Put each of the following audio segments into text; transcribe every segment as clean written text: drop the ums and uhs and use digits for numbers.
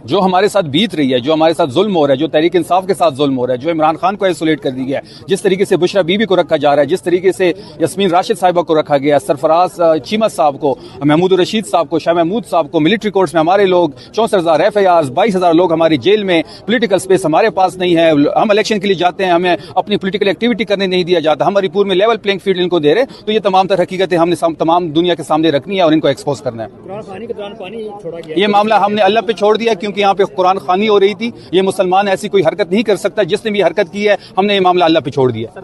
جو ہمارے ساتھ بیت رہی ہے، جو ہمارے ساتھ ظلم ہو رہا ہے، جو تحریک انصاف کے ساتھ ظلم ہو رہا ہے، جو عمران خان کو آئسولیٹ کر دی گیا ہے، جس طریقے سے بشرا بی بی کو رکھا جا رہا ہے، جس طریقے سے یاسمین راشد صاحبہ کو رکھا گیا ہے، سرفراز چیمہ صاحب کو، محمود الرشید صاحب کو، شاہ محمود صاحب کو، ملٹری کورٹس میں ہمارے لوگ 64,000 FIRs، 22,000 لوگ ہماری جیل میں، پولیٹیکل سپیس ہمارے پاس نہیں ہے، ہم الیکشن کے لیے جاتے ہیں، ہمیں اپنی پولیٹیکل ایکٹیویٹی کرنے نہیں دیا جاتا، ہماری پور میں لیول پلینگ فیلڈ ان کو دے رہے، تو یہ تمام تر حقیقتیں ہم نے تمام دنیا کے سامنے رکھنی ہے اور ان کو ایکسپوز کرنا ہے۔ یہ معاملہ ہم نے اللہ پہ چھوڑ دیا کیونکہ یہاں پہ قرآن خوانی ہو رہی تھی، یہ مسلمان ایسی کوئی حرکت نہیں کر سکتا، جس نے بھی حرکت کی ہے ہم نے یہ معاملہ اللہ پہ چھوڑ دیا۔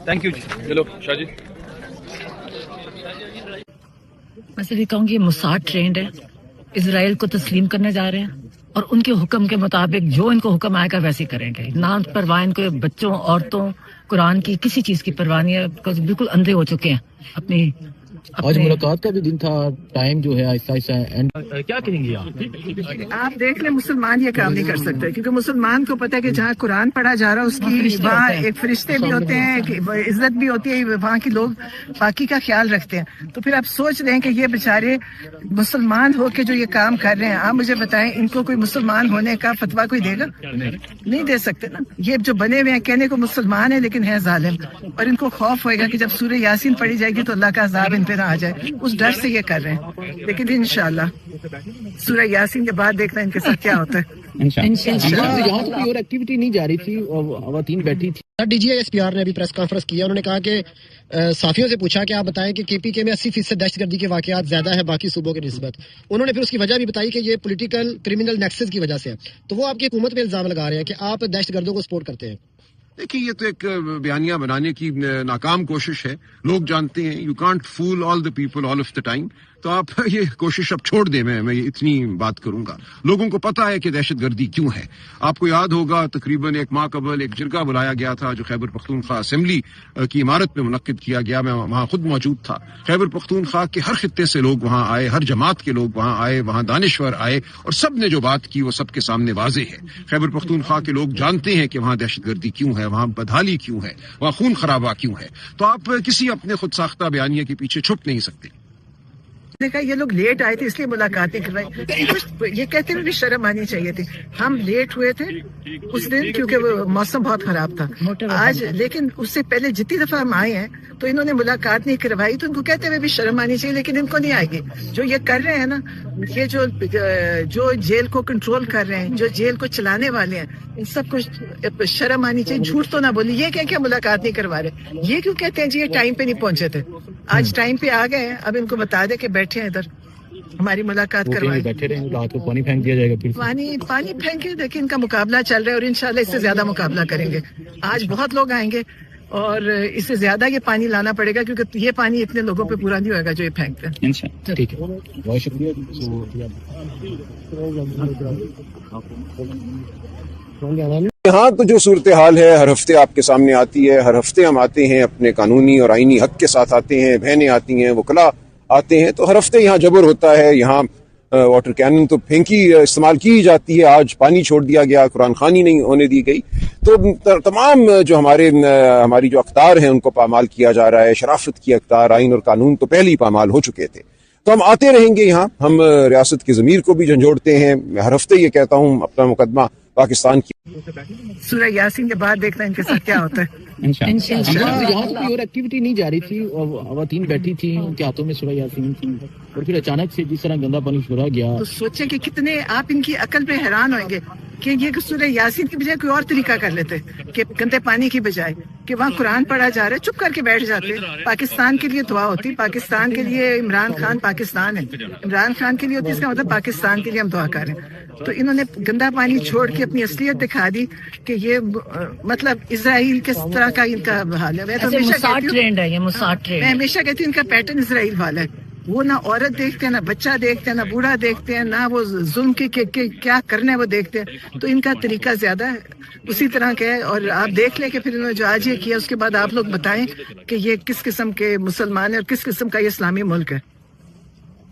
تھینک یو جی، چلو شاہ جی۔ میں صرف کہوں گی یہ موساد ٹرینڈ ہے، اسرائیل کو تسلیم کرنے جا رہے ہیں اور ان کے حکم کے مطابق جو ان کو حکم آئے گا ویسے کریں گے، نہ پرواہ ان کو بچوں، عورتوں، قرآن کی کسی چیز کی پرواہ نہیں ہے، بالکل اندھے ہو چکے ہیں اپنی۔ آج ملاقات کا بھی دن تھا، ٹائم جو ہے آہستہ آہستہ کیا کہیں گے آپ دیکھ لیں مسلمان یہ کام نہیں کر سکتے کیونکہ مسلمان کو پتہ ہے کہ جہاں قرآن پڑھا جا رہا ہے اس کی وہاں ایک فرشتے بھی ہوتے ہیں، عزت بھی ہوتی ہے، وہاں کے لوگ باقی کا خیال رکھتے ہیں۔ تو پھر آپ سوچ رہے ہیں کہ یہ بیچارے مسلمان ہو کے جو یہ کام کر رہے ہیں، آپ مجھے بتائیں ان کو کوئی مسلمان ہونے کا فتویٰ کوئی دے گا؟ نہیں دے سکتے نا۔ یہ جو بنے ہوئے ہیں کہنے کو مسلمان ہیں لیکن ہے ظالم، اور ان کو خوف ہوئے گا کہ جب سورہ یاسین پڑھی جائے گی تو اللہ کا عذاب ان پہ نہ آ جائے، اس ڈر سے یہ کر رہے ہیں۔ لیکن انشاءاللہ سورہ یاسین کے بعد دیکھنا ان کے ساتھ کیا ہوتا ہے۔ یہاں تو کوئی اور ایکٹیویٹی نہیں جا رہی تھی، خواتین بیٹھی تھی۔ D G S P R نے ابھی پریس کانفرنس کیا، انہوں نے کہا کہ صحافیوں سے پوچھا کہ آپ بتائیں کہ KPK میں 80% دہشت گردی کے واقعات زیادہ ہے باقی صوبوں کے نسبت۔ انہوں نے پھر اس کی وجہ بھی بتائی کہ یہ پولیٹیکل کرمنل نیکسس کی وجہ سے ہے، تو وہ آپ کی حکومت پہ الزام لگا رہے ہیں کہ آپ دہشت گردوں کو سپورٹ کرتے ہیں۔ دیکھیے یہ تو ایک بیانیہ بنانے کی ناکام کوشش ہے، لوگ جانتے ہیں you can't fool all the people all of the time, تو آپ یہ کوشش اب چھوڑ دیں۔ میں یہ اتنی بات کروں گا، لوگوں کو پتا ہے کہ دہشت گردی کیوں ہے۔ آپ کو یاد ہوگا تقریباً ایک ماہ قبل ایک جرگہ بلایا گیا تھا جو خیبر پختونخوا اسمبلی کی عمارت میں منعقد کیا گیا، میں وہاں خود موجود تھا۔ خیبر پختونخوا کے ہر خطے سے لوگ وہاں آئے، ہر جماعت کے لوگ وہاں آئے، وہاں دانشور آئے، اور سب نے جو بات کی وہ سب کے سامنے واضح ہے۔ خیبر پختونخوا کے لوگ جانتے ہیں کہ وہاں دہشت گردی کیوں ہے، وہاں بدحالی کیوں ہے، وہاں خون خرابہ کیوں ہے، تو آپ کسی اپنے خود ساختہ بیانیے کے پیچھے چھپ نہیں سکتے۔ نے کہا یہ لوگ لیٹ آئے تھے اس لیے ملاقاتیں کروائی، یہ کہتے ہوئے بھی شرم آنی چاہیے تھی۔ ہم لیٹ ہوئے تھے اس دن کیونکہ وہ موسم بہت خراب تھا آج، لیکن اس سے پہلے جتنی دفعہ ہم آئے ہیں تو انہوں نے ملاقات نہیں کروائی، تو ان کو کہتے ہوئے بھی شرم آنی چاہیے، لیکن ان کو نہیں آئے گی۔ جو یہ کر رہے ہیں نا، یہ جو جیل کو کنٹرول کر رہے ہیں، جو جیل کو چلانے والے ہیں، ان سب کو شرم آنی چاہیے۔ جھوٹ تو نہ بولی، یہ کیا ملاقات نہیں کروا رہے، یہ کیوں کہتے ہیں جی یہ ٹائم پہ نہیں پہنچے تھے، آج ٹائم پہ آ گئے ہیں۔ اب ان کو بتا دے کہ بیٹھے ہیں ادھر ہماری ملاقات کروائیں، بیٹھے رہے رات کو پانی پھینک دیا جائے گا، پھر پانی پھینکے۔ دیکھیں ان کا مقابلہ چل رہا ہے اور انشاءاللہ اس سے زیادہ مقابلہ کریں گے۔ آج بہت لوگ آئیں گے اور اس سے زیادہ یہ پانی لانا پڑے گا کیونکہ یہ پانی اتنے لوگوں پہ پورا نہیں ہوئے گا جو یہ پھینکتے ہیں۔ ٹھیک ہے، بہت شکریہ۔ یہاں تو جو صورتحال ہے ہر ہفتے آپ کے سامنے آتی ہے، ہر ہفتے ہم آتے ہیں اپنے قانونی اور آئینی حق کے ساتھ آتے ہیں، بہنیں آتی ہیں، وکلاء آتے ہیں، تو ہر ہفتے یہاں جبر ہوتا ہے، یہاں واٹر کینن تو پھینکی استعمال کی جاتی ہے، آج پانی چھوڑ دیا گیا، قرآن خوانی نہیں ہونے دی گئی، تو تمام جو ہماری جو اقدار ہیں ان کو پامال کیا جا رہا ہے۔ شرافت کی اقدار، آئین اور قانون تو پہلے ہی پامال ہو چکے تھے، تو ہم آتے رہیں گے یہاں، ہم ریاست کی ضمیر کو بھی جھنجھوڑتے ہیں۔ میں ہر ہفتے یہ کہتا ہوں اپنا مقدمہ پاکستان کی سورہ یاسین کے بعد دیکھنا ان کے ساتھ کیا ہوتا ہے۔ یہاں تو کوئی اور ایکٹیویٹی نہیں جا رہی تھی، خواتین بیٹھی تھی، ان کے ہاتھوں میں سورہ یاسین تھی، اور پھر اچانک سے جس طرح گندا پانی چھوڑا گیا، تو سوچیں کہ کتنے آپ ان کی عقل پہ حیران ہوئیں گے کہ یہ سورہ یاسین کی بجائے کوئی اور طریقہ کر لیتے کہ گندے پانی کی بجائے کہ وہاں قرآن پڑھا جا رہا ہے چپ کر کے بیٹھ جاتے۔ پاکستان کے لیے دعا ہوتی، پاکستان کے لیے، عمران خان پاکستان ہے، عمران خان کے لیے ہوتی، اس کا مطلب پاکستان کے لیے ہم دعا کر رہے ہیں۔ تو انہوں نے گندا پانی چھوڑ کے اپنی اصلیت دکھا دی کہ یہ مطلب اسرائیل کس طرح کا ان کا حال ہے۔ میں ہمیشہ کہتی ہوں ان کا پیٹرن اسرائیل والا ہے، وہ نہ عورت دیکھتے ہیں، نہ بچہ دیکھتے ہیں، نہ بوڑھا دیکھتے ہیں، نہ وہ ظلم کے کیا کرنا ہے وہ دیکھتے ہیں، تو ان کا طریقہ زیادہ اسی طرح کا ہے۔ اور آپ دیکھ لیں کہ پھر انہوں نے جو آج یہ کیا اس کے بعد آپ لوگ بتائیں کہ یہ کس قسم کے مسلمان ہیں اور کس قسم کا یہ اسلامی ملک ہے۔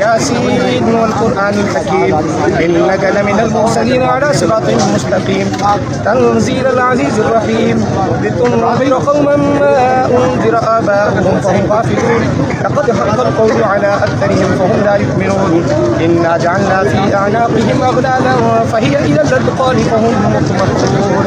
ياسين والقرآن الحكيم إنك لمن المرسلين على صراط مستقيم تنزيل العزيز الرحيم لتنذر قوما ما أنذر آباؤهم فهم غافلون لقد حق القول على أكثرهم فهم لا يؤمنون إنا جعلنا في أعناقهم أغلالا فهي إلى الأذقان فهم مقمحون.